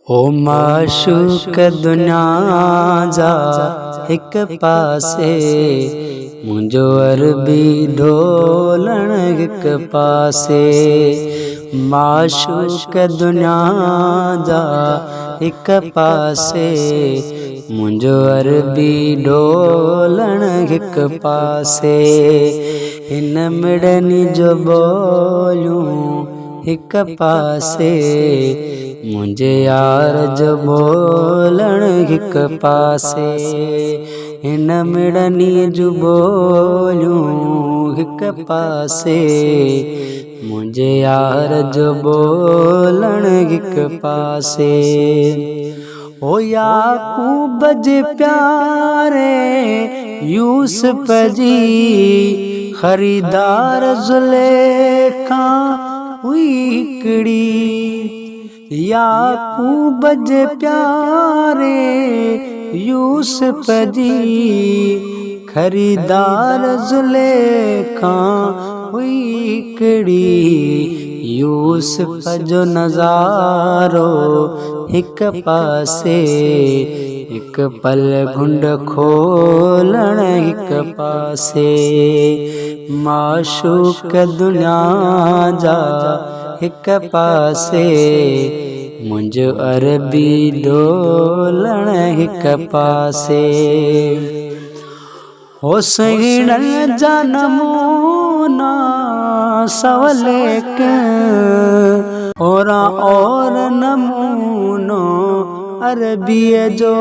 ओ माशूक दुनिया जा हिक पासे, मुंहिंजो अरबी ढोलण हिक पासे। माशूक दुनिया जा हिक पासे, मुंहिंजो अरबी ढोलण हिक पासे। हिन मिड़नी जो बोलियूं हिक पासे, मुंहिंजे यार जो बोलण हिक पासे। हिन मिड़नी जो बोलियूं हिक पासे, मुंहिंजे यार जो बोलण हिक पासे। ओ याकूब जे प्यारे यूसुफ जी ख़रीदार ज़ुलेखा हुई हिकड़ी। याकूब जे प्यारे यूसुफ जी ख़रीदार ज़ुलेखा हुई हिकड़ी। यूसुफ जो नज़ारो हिक पासे, हिक पल घुंड खोलण हिक पासे। माशूक दुनिया जा हिक पासे, मुंहिंजो अरबी ढोलण हिक पासे। हो सुहिणनि जा नमूना सवलेक, ओरा और नमूनो अरबीअ जो।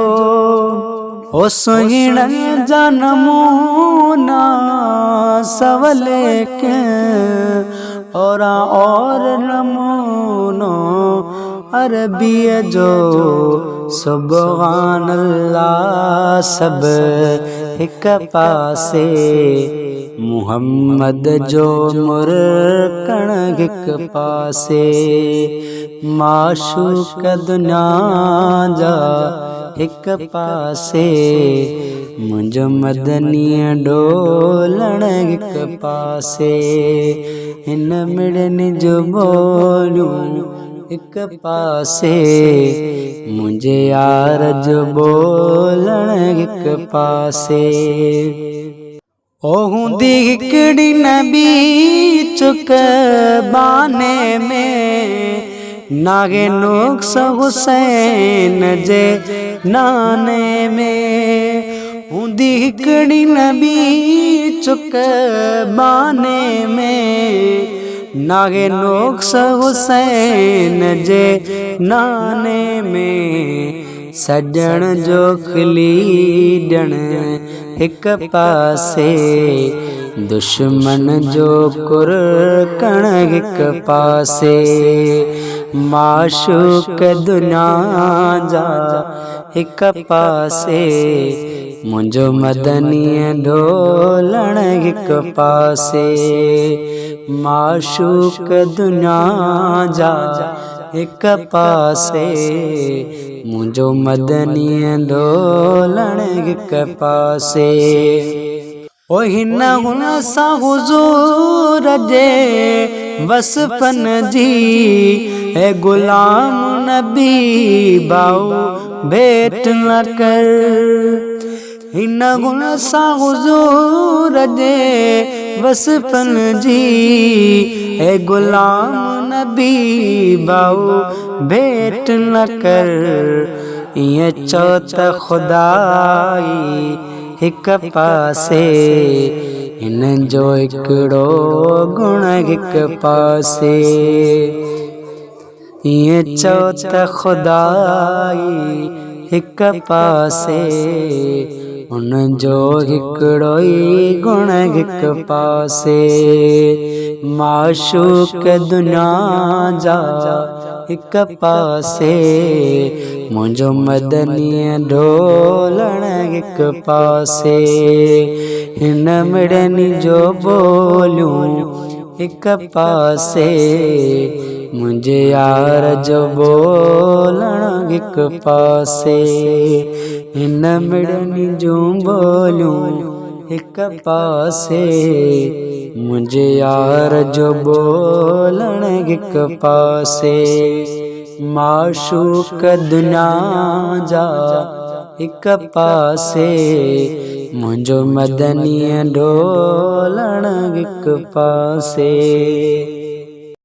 हो सुहिणनि जा नमूना सवलेक, ओरा और नमूनो अरबीअ जो। सुबहान अल्लाह सब हिक पासे, मुहम्मद जो मुरकण हिक पासे। माशूक दुनिया जा हिक पासे, मुंहिंजो मदनीअ ढोलण हिक पासे। हिन मिड़नी जो बोलियूं हिक पासे, मुंहिंजे यार जो बोलण हिक पासे। ओ हूंदी हिकड़ी नबी चुक बाने में, नागे नुक्स हुसैन जे नाने में। हूंदी हिकड़ी नबी चुक बाने में, नागे नुक्स हुसैन जे नाने में। सजण जो खिली ॾण हिक पासे, दुश्मन जो कुरकण हिक पासे। माशूक दुनिया जा हिक पासे, मुंहिंजो मदनीअ ढोलण हिक पासे। माशूक दुनिया जा हिक पासे, मुंहिंजो मदनीअ ढोलण हिक पासे। ओ हिन हुन सां हुज़ूर जे वसफ़न जी, ए गुलाम नबी बाऊ भेट न कर। हिन हुन सां हुज़ूर जे वसफ़न जी, ए गुलाम नबी बाऊ भेट न कर। ईअं चओ त खुदाई हिक पासे, हिन जो हिकिड़ो गुण हिक पासे। ईअं चओ त खुदाई हिक पासे, हुन जो हिकिड़ो ई गुण हिक पासे। माशूक दुनिया जा हिक पासे, मुंहिंजो मदनीअ ढोलण हिक पासे। हिन मिड़नी जो बोलियूं हिक पासे, मुंहिंजे यार जो बोलण हिक पासे। हिन मिड़नी जो बोलियूं हिक पासे, मुंहिंजे यार जो बोलण हिक पासे। माशूक दुनिया जा हिक पासे मुंहिंजो मदनी ढोलण हिक पासे।